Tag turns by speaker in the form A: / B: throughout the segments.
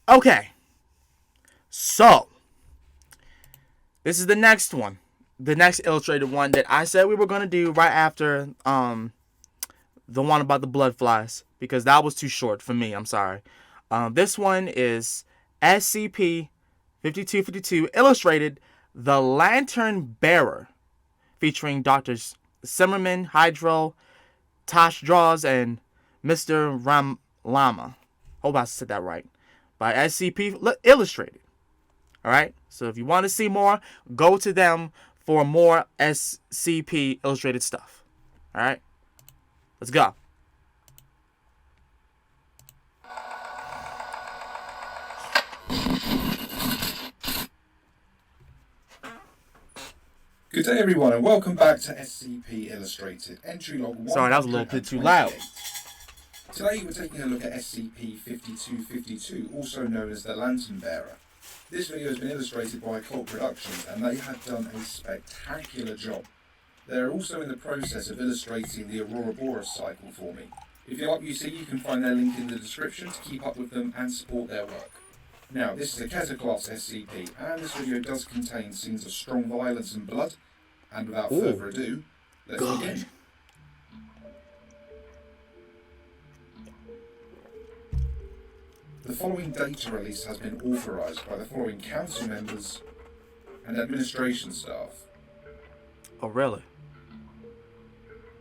A: Okay, so this is the next one. The next illustrated one that I said we were going to do right after the one about the blood flies, because that was too short for me. I'm sorry. This one is SCP 5252 illustrated The Lantern Bearer, featuring Doctors Zimmerman, Hydro, Tosh Draws, and Mr. Ram Lama. Hope I said that right. By SCP Illustrated. Alright? So if you want to see more, go to them for more SCP Illustrated stuff. Alright? Let's go.
B: Good day everyone and welcome back to SCP Illustrated, entry log 1.
A: Sorry, that was a little bit too loud.
B: Today we're taking a look at SCP-5252, also known as the Lantern Bearer. This video has been illustrated by Cult Productions and they have done a spectacular job. They're also in the process of illustrating the Aurora Boreas cycle for me. If you like what you see, you can find their link in the description to keep up with them and support their work. Now, this is a Keta class SCP, and this video does contain scenes of strong violence and blood. And without further ado, let's begin. The following data release has been authorised by the following council members and administration staff.
A: Oh, really?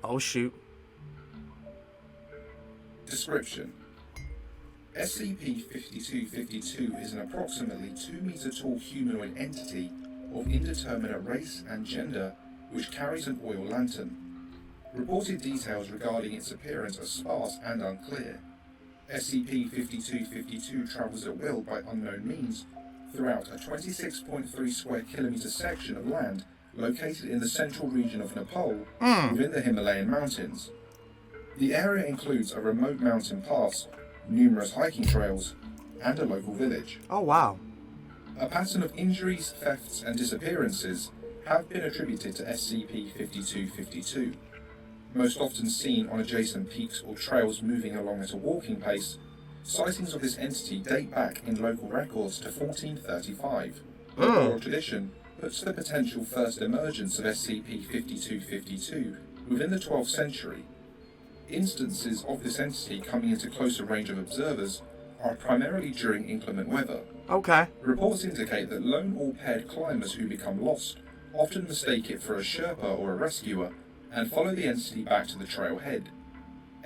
A: Oh, shoot.
B: Description. SCP-5252 is an approximately 2-meter tall humanoid entity of indeterminate race and gender which carries an oil lantern. Reported details regarding its appearance are sparse and unclear. SCP-5252 travels at will by unknown means throughout a 26.3 square kilometre section of land located in the central region of Nepal within the Himalayan mountains. The area includes a remote mountain pass, numerous hiking trails, and a local village.
A: Oh, wow.
B: A pattern of injuries, thefts, and disappearances have been attributed to SCP-5252. Most often seen on adjacent peaks or trails moving along at a walking pace, sightings of this entity date back in local records to 1435. The oral tradition puts the potential first emergence of SCP-5252 within the 12th century. Instances of this entity coming into closer range of observers are primarily during inclement weather.
A: Okay.
B: Reports indicate that lone or paired climbers who become lost often mistake it for a Sherpa or a rescuer and follow the entity back to the trailhead.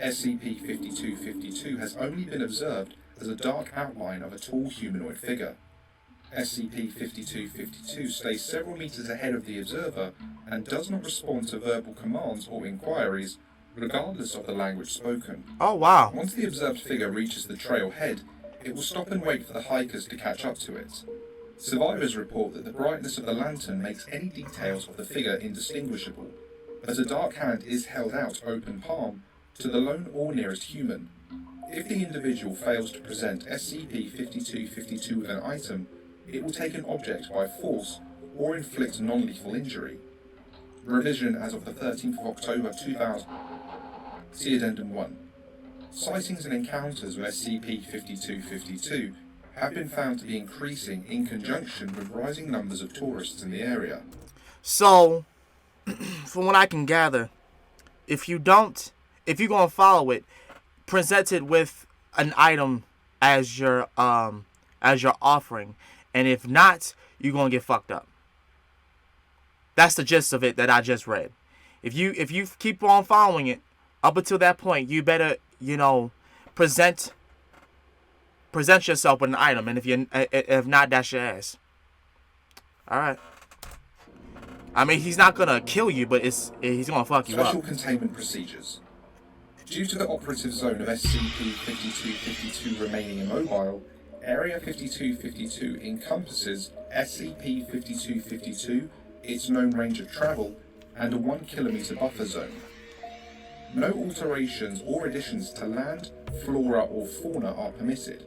B: SCP-5252 has only been observed as a dark outline of a tall humanoid figure. SCP-5252 stays several meters ahead of the observer and does not respond to verbal commands or inquiries, regardless of the language spoken.
A: Oh, wow.
B: Once the observed figure reaches the trailhead, it will stop and wait for the hikers to catch up to it. Survivors report that the brightness of the lantern makes any details of the figure indistinguishable, as a dark hand is held out open palm to the lone or nearest human. If the individual fails to present SCP-5252 with an item, it will take an object by force or inflict non-lethal injury. Revision as of the 13th of October 2000. See Addendum 1. Sightings and encounters with SCP-5252 have been found to be increasing in conjunction with rising numbers of tourists in the area.
A: So, from what I can gather, if you're going to follow it, present it with an item as your offering, and if not, you're going to get fucked up. That's the gist of it that I just read. If you keep on following it up until that point, you better, present yourself with an item, and if not, that's your ass. All right. I mean, he's not gonna kill you, but he's gonna fuck you up.
B: Special containment procedures. Due to the operative zone of SCP-5252 remaining immobile, Area 5252 encompasses SCP-5252, its known range of travel, and a 1 kilometer buffer zone. No alterations or additions to land, flora or fauna are permitted.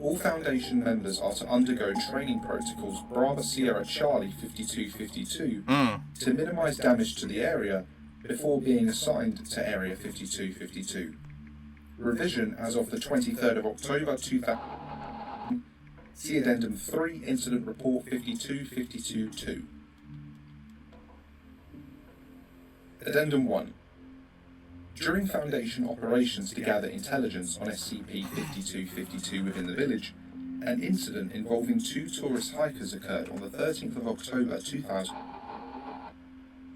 B: All Foundation members are to undergo training protocols Bravo Sierra Charlie 5252 to minimize damage to the area before being assigned to Area 5252. Revision as of the 23rd of October 2000. See Addendum 3, Incident Report 5252-2. Addendum 1. During Foundation operations to gather intelligence on SCP-5252 within the village, an incident involving 2 tourist hikers occurred on the 13th of October 2000.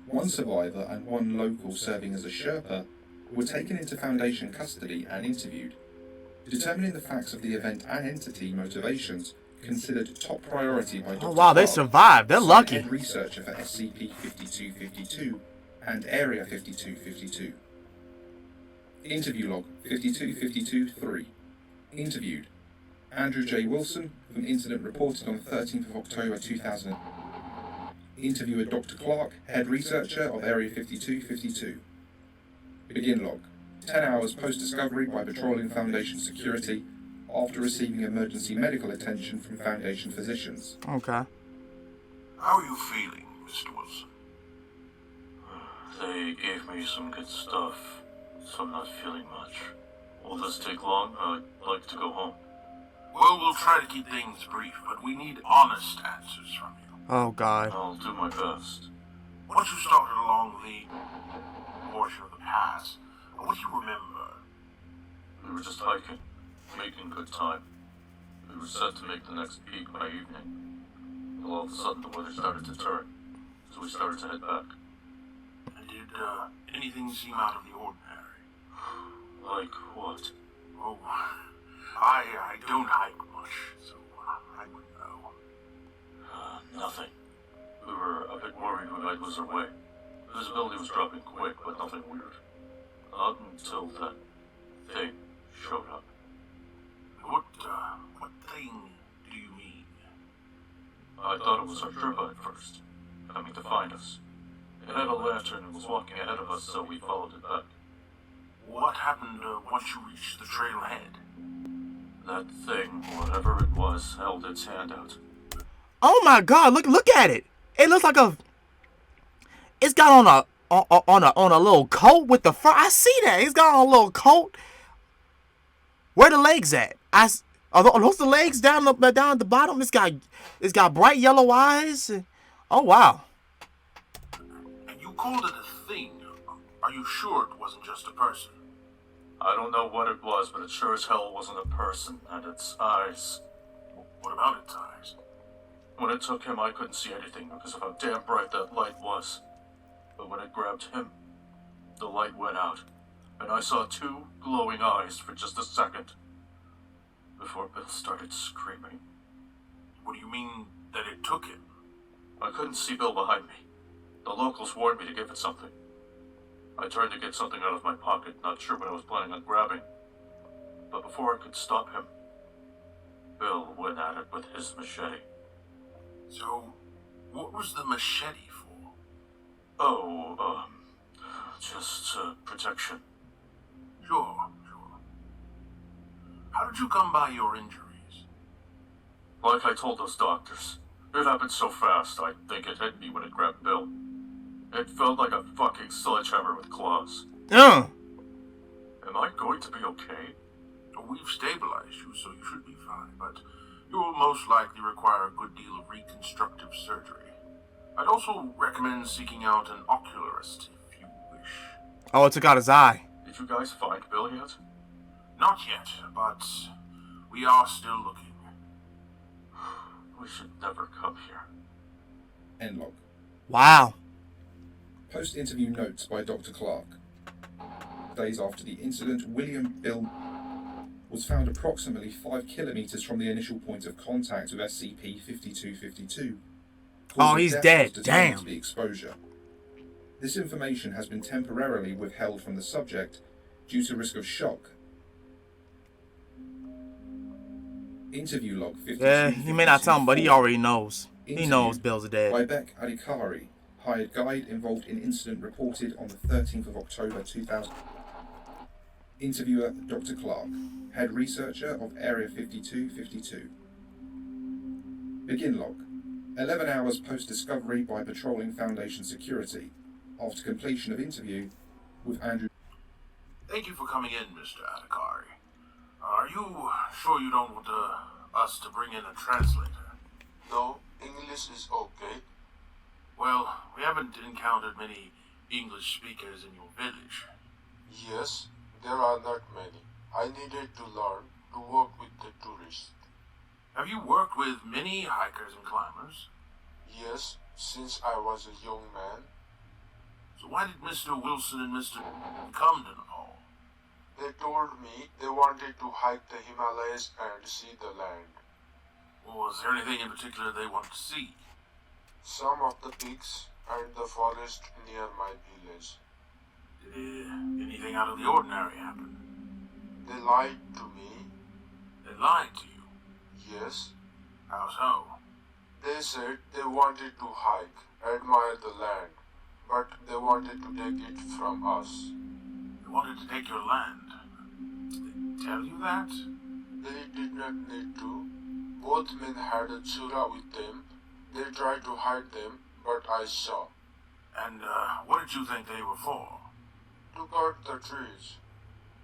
B: One survivor and 1 local serving as a Sherpa were taken into Foundation custody and interviewed. Determining the facts of the event and entity motivations considered top priority by Dr.
A: Oh wow, they
B: Clark,
A: survived. They're lucky.
B: head researcher for SCP-5252 and Area 5252. Interview log 5252-3. Interviewed Andrew J. Wilson from incident reported on the 13th of October 2000. Interviewer Dr. Clark, head researcher of Area 5252. Begin log 10 hours post-discovery by patrolling Foundation security after receiving emergency medical attention from Foundation physicians.
A: Okay.
C: How are you feeling, Mr. Wilson?
D: They gave me some good stuff, so I'm not feeling much. Will this take long? I'd like to go home.
C: Well, we'll try to keep things brief, but we need honest answers from you.
A: Oh god.
D: I'll do my best.
C: Once you started along the portion of the pass, what do you remember?
D: We were just hiking, making good time. We were set to make the next peak by evening. Well, all of a sudden the weather started to turn, so we started to head back.
C: And did anything seem out of the ordinary?
D: Like what?
C: Oh, I don't hike much, so I wouldn't know.
D: Nothing. We were a bit worried when night was our way. Visibility was dropping quick, but nothing weird. Not until that thing showed up.
C: What thing do you mean?
D: I thought it was our Sherpa at first, coming to find us. It had a lantern and was walking ahead of us, so we followed it back.
C: What happened once you reached the trailhead?
D: That thing, whatever it was, held its hand out.
A: Oh my god, look at it. It looks like it's got on a little coat with the fur. I see that. It's got on a little coat. Where the legs at? Are those the legs down at the bottom? It's got bright yellow eyes. Oh wow.
C: And you called it a thing. Are you sure it wasn't just a person?
D: I don't know what it was, but it sure as hell wasn't a person, and its eyes.
C: What about its eyes?
D: When it took him, I couldn't see anything because of how damn bright that light was. But when it grabbed him, the light went out, and I saw 2 glowing eyes for just a second, before Bill started screaming.
C: What do you mean that it took him?
D: I couldn't see Bill behind me. The locals warned me to give it something. I turned to get something out of my pocket, not sure what I was planning on grabbing. But before I could stop him, Bill went at it with his machete.
C: So, what was the machete for?
D: Oh, just protection.
C: Sure. How did you come by your injuries?
D: Like I told those doctors, it happened so fast, I think it hit me when it grabbed Bill. It felt like a fucking sledgehammer with claws. Am I going to be okay?
C: We've stabilized you, so you should be fine, but you will most likely require a good deal of reconstructive surgery. I'd also recommend seeking out an ocularist if you wish.
A: Oh, it took out his eye.
D: Did you guys find Bill yet?
C: Not yet, but we are still looking.
D: We should never come here.
B: End log.
A: Wow.
B: Post-interview notes by Dr. Clark. Days after the incident, William Bill was found approximately 5 kilometers from the initial point of contact with SCP-5252.
A: Oh, he's dead. Damn.
B: To be exposure. This information has been temporarily withheld from the subject due to risk of shock. Interview log 52.
A: Yeah, he may not tell him, but he already knows. He knows Bill's dead.
B: Ryback Adhikari, hired guide involved in incident reported on the 13th of October 2000. Interviewer Dr. Clark, head researcher of Area 5252. Begin log. 11 hours post-discovery by patrolling Foundation security, after completion of interview with Andrew.
C: Thank you for coming in, Mr. Adhikari. Are you sure you don't want us to bring in a translator?
E: No, English is okay.
C: Well, we haven't encountered many English speakers in your village.
E: Yes, there are not many. I needed to learn to work with the tourists.
C: Have you worked with many hikers and climbers?
E: Yes, since I was a young man.
C: So why did Mr. Wilson and Mr. come to Nepal?
E: They told me they wanted to hike the Himalayas and see the land.
C: Was there anything in particular they wanted to see?
E: Some of the peaks and the forest near my village.
C: Did anything out of the ordinary happen?
E: They lied to me.
C: They lied to you?
E: Yes.
C: How so?
E: They said they wanted to hike, admire the land, but they wanted to take it from us.
C: They wanted to take your land. Did they tell you that?
E: They did not need to. Both men had a chura with them. They tried to hide them, but I saw.
C: And what did you think they were for?
E: To cut the trees.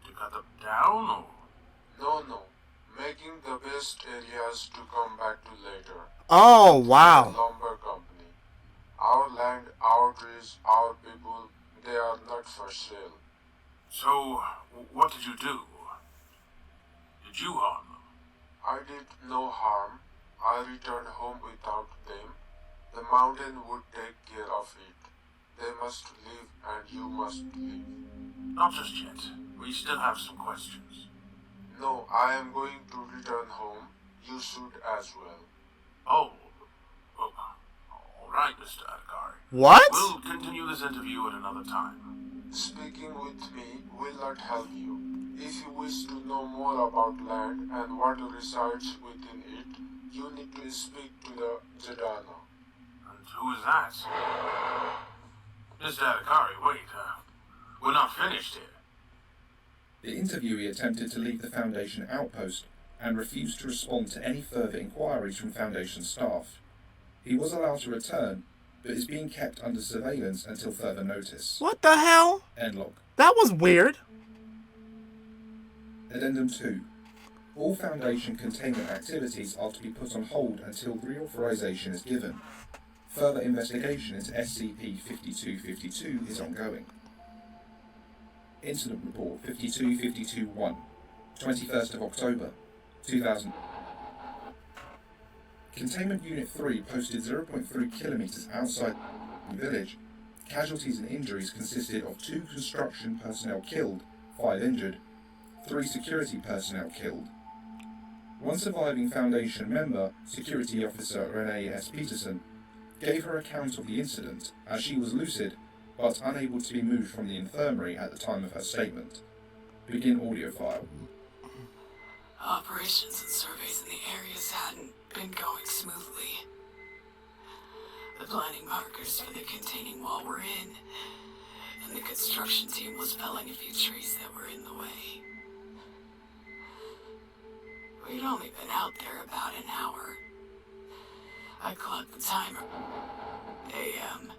C: To cut them down, or?
E: No. Making the best areas to come back to later.
A: Oh, wow.
E: Lumber company. Our land, our trees, our people, they are not for sale.
C: So, what did you do? Did you harm them?
E: I did no harm. I returned home without them. The mountain would take care of it. They must live and you must live.
C: Not just yet. We still have some questions.
E: No, I am going to return home. You should as well.
C: Oh, all right, Mr. Adhikari.
A: What?
C: We'll continue this interview at another time.
E: Speaking with me will not help you. If you wish to know more about land and what resides within it, you need to speak to the Jadana.
C: And who is that? Mr. Adhikari, wait, we're not finished here.
B: The interviewee attempted to leave the Foundation outpost and refused to respond to any further inquiries from Foundation staff. He was allowed to return, but is being kept under surveillance until further notice.
A: What the hell?
B: End log.
A: That was weird.
B: Addendum 2. All Foundation containment activities are to be put on hold until reauthorization is given. Further investigation into SCP-5252 is ongoing. Incident Report 5252-1, 21st of October, 2000. Containment Unit 3 posted 0.3 kilometers outside the village. Casualties and injuries consisted of 2 construction personnel killed, 5 injured, 3 security personnel killed. One surviving Foundation member, Security Officer Renee S. Peterson, gave her account of the incident as she was lucid but unable to be moved from the infirmary at the time of her statement. Begin audio file.
F: Operations and surveys in the areas hadn't been going smoothly. The planning markers for the containing wall were in, and the construction team was felling a few trees that were in the way. We'd only been out there about an hour. I clocked the timer, AM,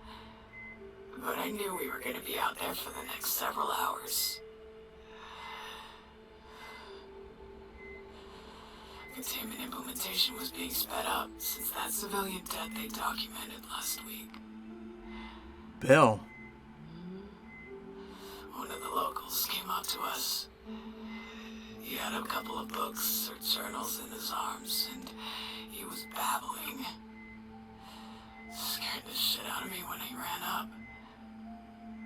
F: but I knew we were going to be out there for the next several hours. Containment implementation was being sped up since that civilian death they documented last week.
A: Bill.
F: One of the locals came up to us. He had a couple of books or journals in his arms, and he was babbling. Scared the shit out of me when he ran up.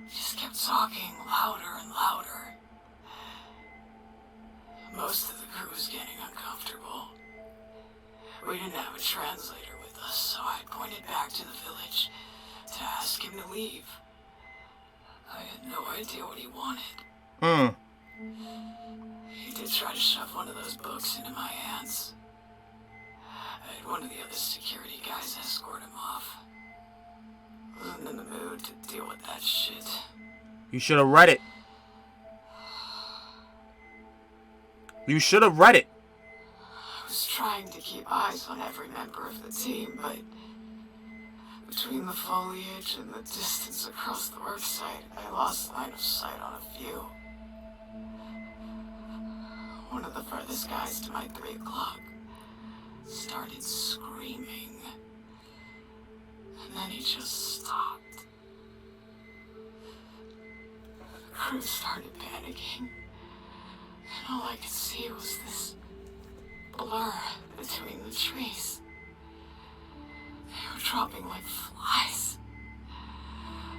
F: He just kept talking louder and louder. Most of the crew was getting uncomfortable. We didn't have a translator with us, so I pointed back to the village to ask him to leave. I had no idea what he wanted. He did try to shove one of those books into my hands. I had one of the other security guys escort him off. Wasn't in the mood to deal with that shit.
A: You should have read it. You should have read it.
F: I was trying to keep eyes on every member of the team, but between the foliage and the distance across the worksite, I lost line of sight on a few. One of the furthest guys to my 3 o'clock started screaming. And then he just stopped. The crew started panicking. And all I could see was this blur between the trees. They were dropping like flies.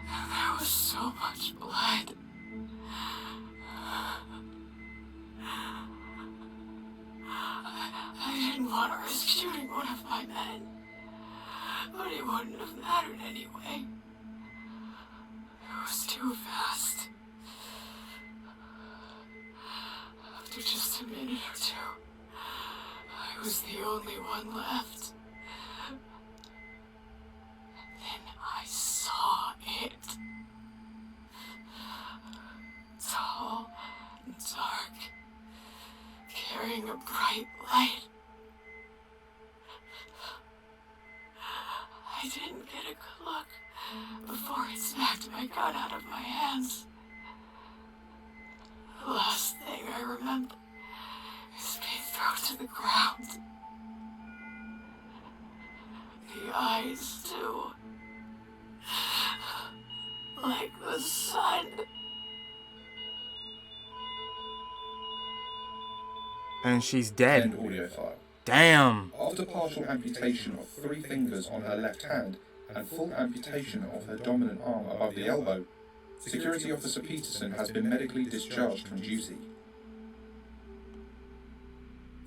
F: And there was so much blood. I didn't want to risk shooting one of my men, but it wouldn't have mattered anyway. It was too fast. After just a minute or two, I was the only one left. And then I saw it. Tall and dark, carrying a bright light. I didn't get a good look before it smacked my gun out of my hands. The last thing I remember is being thrown to the ground. The eyes, too. Like the sun.
A: And she's dead.
B: End audio file.
A: Damn.
B: After partial amputation of 3 fingers on her left hand and full amputation of her dominant arm above the elbow, Security Officer Peterson has been medically discharged from duty.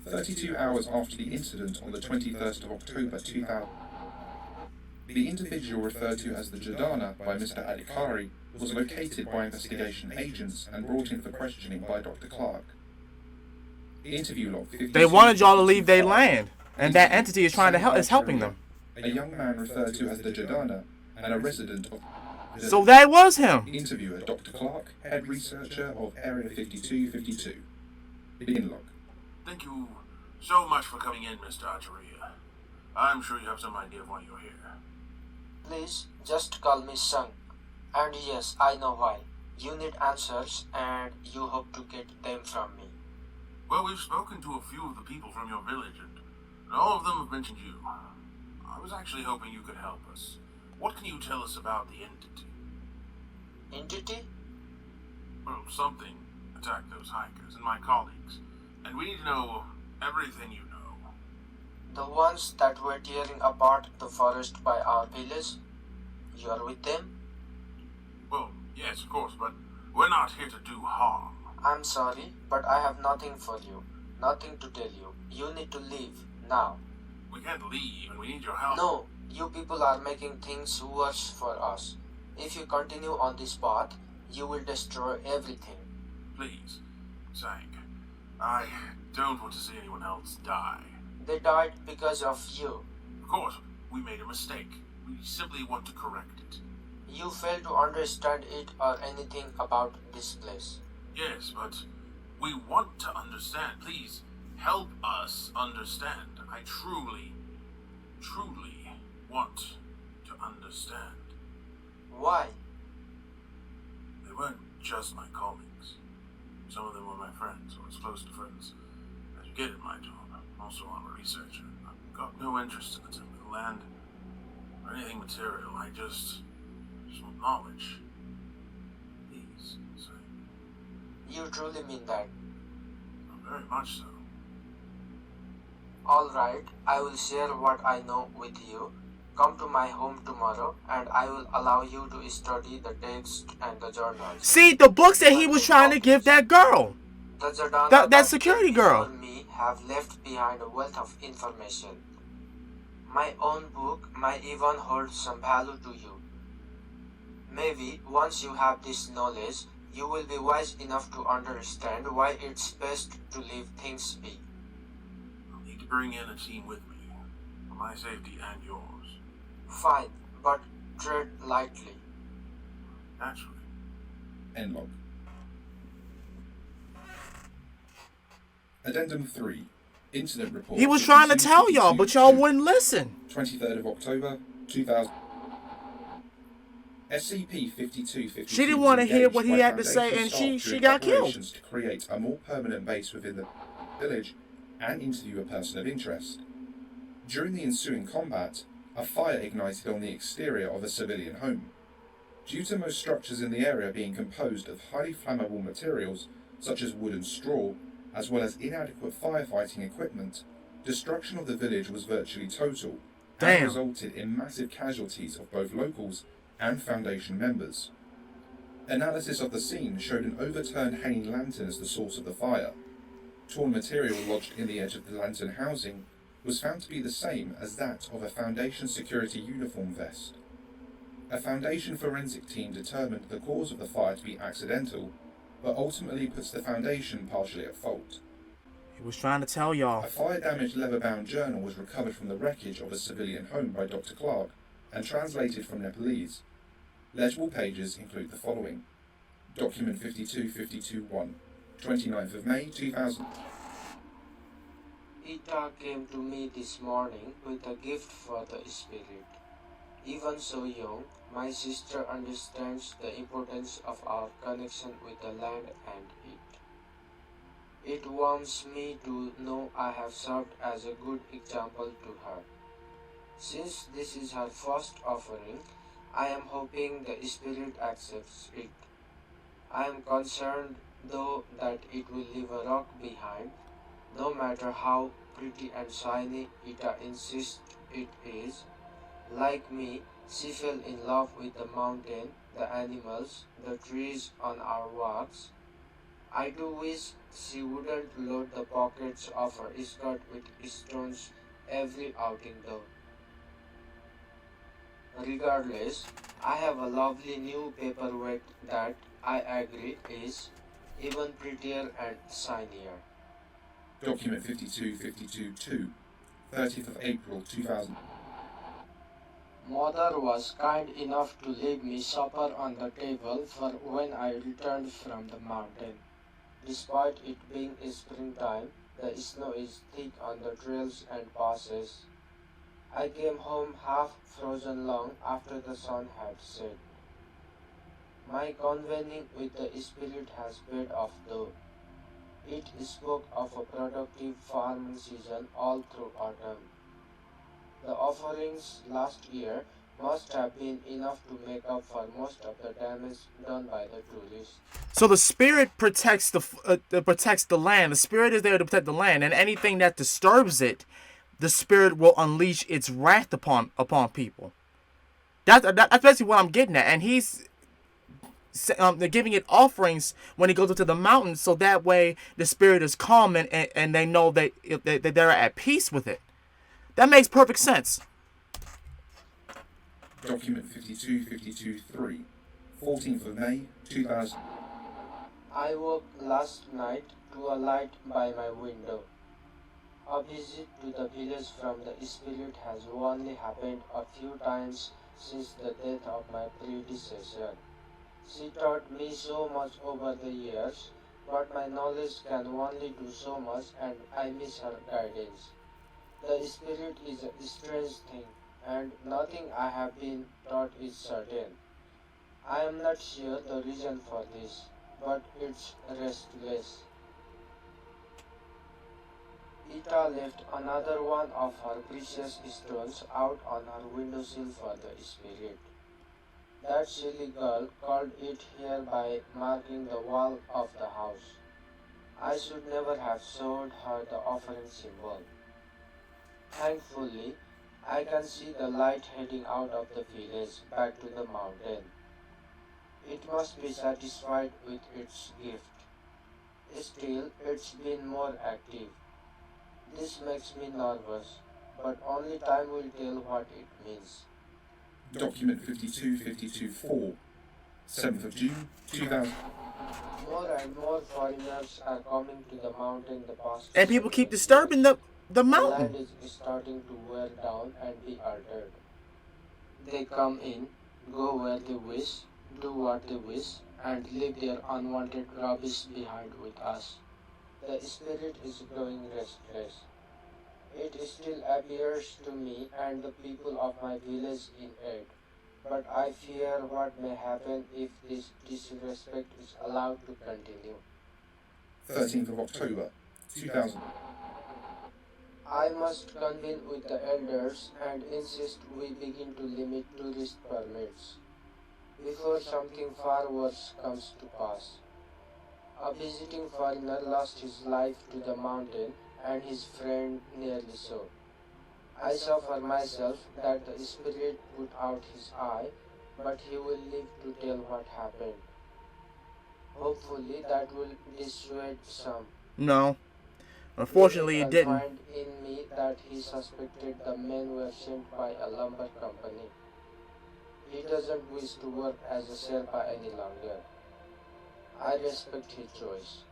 B: 32 hours after the incident on the 21st of October 2000, the individual referred to as the Jordana by Mr. Adhikari was located by investigation agents and brought in for questioning by Dr. Clark. Interview log 52.
A: They wanted y'all to leave their land, and that entity is trying to help. Is helping them.
B: A young man referred to as the Jordana and a resident of.
A: So that was him.
B: Interviewer Dr. Clark, head researcher of Area 5252. Begin log.
C: Thank you so much for coming in, Mr. Acharia. I'm sure you have some idea of why you're here.
G: Please, just call me Sung. And yes, I know why. You need answers, and you hope to get them from me.
C: Well, we've spoken to a few of the people from your village, and all of them have mentioned you. I was actually hoping you could help us. What can you tell us about the entity?
G: Entity?
C: Well, something attacked those hikers and my colleagues, and we need to know everything you know.
G: The ones that were tearing apart the forest by our village? You are with them?
C: Well, yes, of course, but we're not here to do harm.
G: I'm sorry, but I have nothing for you. Nothing to tell you. You need to leave, now.
C: We can't leave, and we need your help.
G: No, you people are making things worse for us. If you continue on this path, you will destroy everything.
C: Please, Sang. I don't want to see anyone else die.
G: They died because of you.
C: Of course, we made a mistake. We simply want to correct it.
G: You fail to understand it or anything about this place.
C: Yes, but we want to understand. Please, help us understand. I truly want to understand.
G: Why?
C: They weren't just my colleagues. Some of them were my friends, or as close to friends as you get in my job. Also, I'm a researcher. I've got no interest in the temple land or anything material. I just want knowledge. Please, say.
G: You truly mean that?
C: Very much so.
G: Alright, I will share what I know with you. Come to my home tomorrow and I will allow you to study the text and the journals.
A: See, the books that he was trying to give that girl.
G: The Jordana
A: That security girl.
G: before me have left behind a wealth of information. My own book might even hold some value to you. Maybe once you have this knowledge, you will be wise enough to understand why it's best to leave things be.
C: I'll need to bring in a team with me, for my safety and yours.
G: Fine, but tread lightly.
C: Naturally.
B: End log. Addendum 3. Incident report.
A: He was trying to tell y'all, but y'all wouldn't listen.
B: 23rd of October, 2000. SCP-5252.
A: She didn't want to hear what he had to say, and she got killed.
B: To create a more permanent base within the village and interview a person of interest. During the ensuing combat, a fire ignited on the exterior of a civilian home. Due to most structures in the area being composed of highly flammable materials such as wood and straw, as well as inadequate firefighting equipment, destruction of the village was virtually total and
A: Damn.
B: resulted in massive casualties of both locals and Foundation members. Analysis of the scene showed an overturned hanging lantern as the source of the fire. Torn material lodged in the edge of the lantern housing was found to be the same as that of a Foundation security uniform vest. A Foundation forensic team determined the cause of the fire to be accidental, but ultimately puts the Foundation partially at fault.
A: He was trying to tell y'all.
B: A fire-damaged leather-bound journal was recovered from the wreckage of a civilian home by Dr. Clark and translated from Nepalese. Legible pages include the following. Document 5252-1, 29th of May 2000.
G: Ita came to me this morning with a gift for the spirit. Even so young, my sister understands the importance of our connection with the land and it. It warms me to know I have served as a good example to her. Since this is her first offering, I am hoping the spirit accepts it. I am concerned, though, that it will leave a rock behind, no matter how pretty and shiny Ita insists it is. Like me, she fell in love with the mountain, the animals, the trees on our walks. I do wish she wouldn't load the pockets of her skirt with stones every outing though. Regardless, I have a lovely new paperweight that I agree is even prettier and shinier.
B: Document 5252-2, 30th of April 2000.
G: Mother was kind enough to leave me supper on the table for when I returned from the mountain. Despite it being springtime, the snow is thick on the trails and passes. I came home half frozen long after the sun had set. My convening with the spirit has paid off though. It spoke of a productive farming season all through autumn. The offerings last year must have been enough to make up for most of the damage done by the tourists.
A: So the spirit protects the land. The spirit is there to protect the land, and anything that disturbs it, the spirit will unleash its wrath upon people. That's basically what I'm getting at. And he's they're giving it offerings when he goes up to the mountain, so that way the spirit is calm and they know that they're at peace with it. That makes perfect sense.
B: Document 5252-3, 14th of May 2000.
G: I woke last night to a light by my window. A visit to the village from the spirit has only happened a few times since the death of my predecessor. She taught me so much over the years, but my knowledge can only do so much and I miss her guidance. The spirit is a strange thing, and nothing I have been taught is certain. I am not sure the reason for this, but it's restless. Ita left another one of her precious stones out on her windowsill for the spirit. That silly girl called it here by marking the wall of the house. I should never have showed her the offering symbol. Thankfully, I can see the light heading out of the village back to the mountain. It must be satisfied with its gift. Still, it's been more active. This makes me nervous, but only time will tell what it means.
B: Document 5252-4, 7th of June 2000.
G: More and more foreigners are coming to the mountain the past.
A: And people keep disturbing the
G: The
A: mountain.
G: land is starting to wear down and be altered. They come in, go where they wish, do what they wish, and leave their unwanted rubbish behind with us. The spirit is growing restless. It still appears to me and the people of my village in aid, but I fear what may happen if this disrespect is allowed to continue.
B: 13th of October 2000.
G: I must convene with the elders and insist we begin to limit tourist permits before something far worse comes to pass. A visiting foreigner lost his life to the mountain and his friend nearly so. I saw for myself that the spirit put out his eye, but he will live to tell what happened. Hopefully that will dissuade some.
A: No. Unfortunately, it didn't.
G: Confided in me that he suspected the men were sent by a lumber company. He doesn't wish to work as a Sherpa any longer. I respect his choice.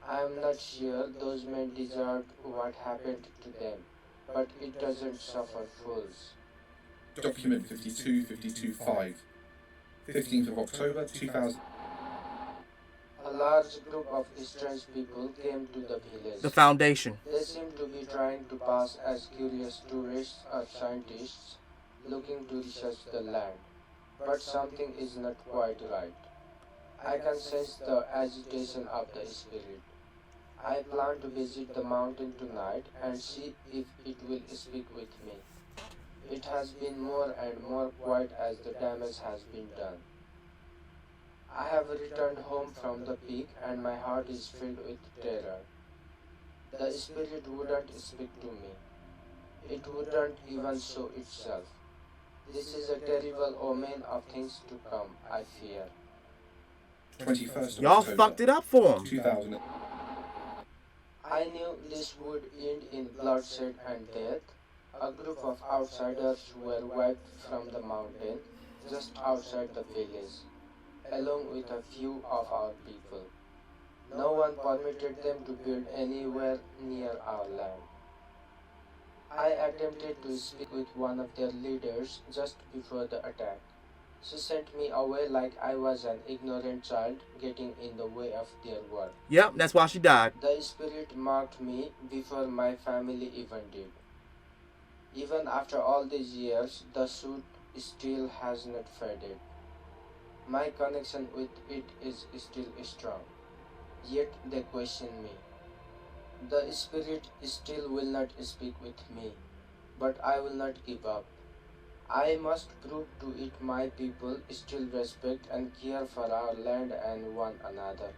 G: I am not sure those men deserved what happened to them, but it doesn't suffer fools.
B: Document 52-52-5, 15th of October 2000.
G: A large group of strange people came to the village.
A: The Foundation.
G: They seemed to be trying to pass as curious tourists or scientists looking to research the land. But something is not quite right. I can sense the agitation of the spirit. I plan to visit the mountain tonight and see if it will speak with me. It has been more and more quiet as the damage has been done. I have returned home from the peak and my heart is filled with terror. The spirit wouldn't speak to me. It wouldn't even show itself. This is a terrible omen of things to come, I fear.
B: 21st of
A: Y'all
B: October
A: fucked it up for him.
B: 2000.
G: I knew this would end in bloodshed and death. A group of outsiders were wiped from the mountain just outside the village, along with a few of our people. No one permitted them to build anywhere near our land. I attempted to speak with one of their leaders just before the attack. She sent me away like I was an ignorant child getting in the way of their work.
A: Yep, that's why she died.
G: The spirit marked me before my family even did. Even after all these years, the suit still has not faded. My connection with it is still strong. Yet they question me. The spirit still will not speak with me, but I will not give up. I must prove to it my people still respect and care for our land and one another.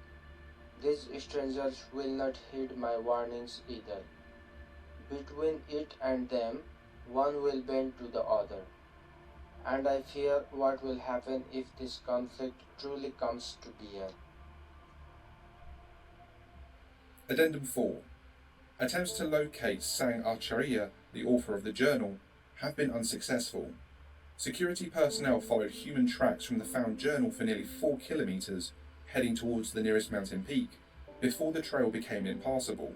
G: These strangers will not heed my warnings either. Between it and them, one will bend to the other. And I fear what will happen if this conflict truly comes to bear.
B: Addendum 4. Attempts to locate Sang Acharya, the author of the journal, have been unsuccessful. Security personnel followed human tracks from the found journal for nearly 4 kilometers, heading towards the nearest mountain peak, before the trail became impassable.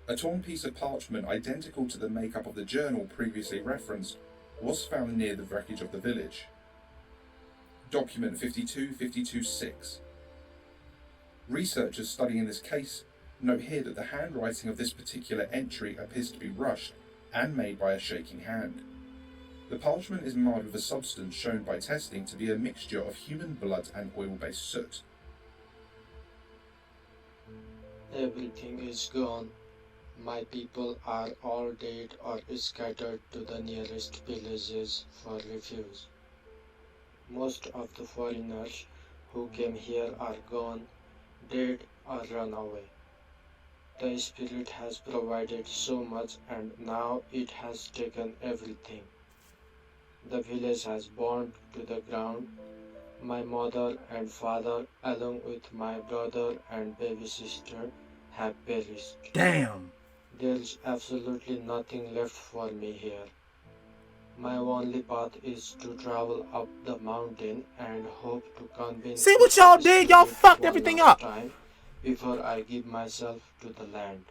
B: A torn piece of parchment identical to the makeup of the journal previously referenced was found near the wreckage of the village. Document 52-52-6. Researchers studying this case note here that the handwriting of this particular entry appears to be rushed and made by a shaking hand. The parchment is marred with a substance shown by testing to be a mixture of human blood and oil-based soot.
G: Everything is gone. My people are all dead or scattered to the nearest villages for refuge. Most of the foreigners who came here are gone, dead or run away. The spirit has provided so much and now it has taken everything. The village has burned to the ground. My mother and father, along with my brother and baby sister, have perished.
A: Damn.
G: There's absolutely nothing left for me here. My only path is to travel up the mountain and hope to convince.
A: See what y'all did? Y'all fucked everything up.
G: Time before I give myself to the land.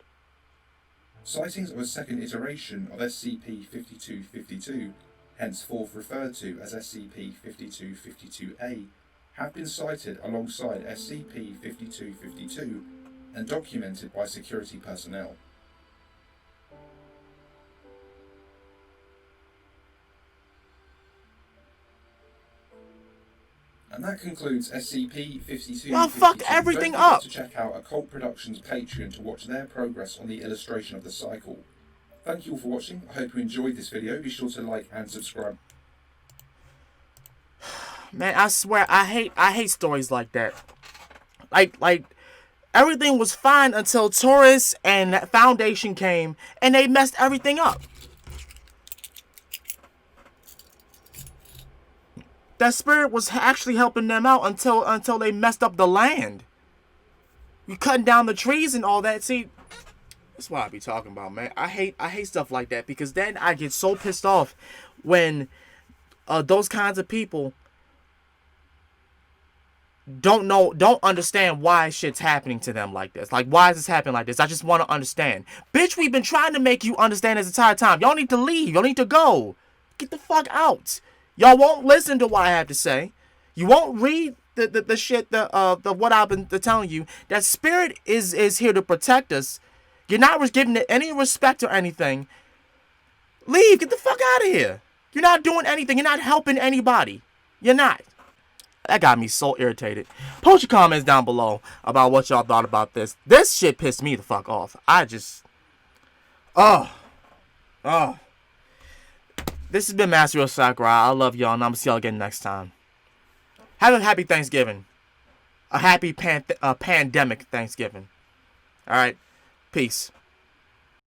B: Sightings of a second iteration of SCP-5252, henceforth referred to as SCP-5252-A, have been cited alongside SCP-5252 and documented by security personnel. And that concludes SCP-5252.
A: Y'all fucked everything
B: Don't forget
A: up.
B: to check out Occult Productions' Patreon to watch their progress on the illustration of the cycle. Thank you all for watching. I hope you enjoyed this video. Be sure to like and subscribe.
A: Man, I swear, I hate stories like that. Like everything was fine until Taurus and Foundation came and they messed everything up. That spirit was actually helping them out until they messed up the land. You cutting down the trees and all that. See, that's what I be talking about, man. I hate stuff like that because then I get so pissed off when those kinds of people don't understand why shit's happening to them like this. Like, why is this happening like this? I just want to understand. Bitch, we've been trying to make you understand this entire time. Y'all need to leave. Y'all need to go. Get the fuck out. Y'all won't listen to what I have to say. You won't read the shit, the what I've been telling you. That spirit is here to protect us. You're not giving it any respect or anything. Leave. Get the fuck out of here. You're not doing anything. You're not helping anybody. You're not. That got me so irritated. Post your comments down below about what y'all thought about this. This shit pissed me the fuck off. I just... This has been Master of Sakurai. I love y'all, and I'm gonna see y'all again next time. Have a happy Thanksgiving. A happy pandemic Thanksgiving. Alright? Peace.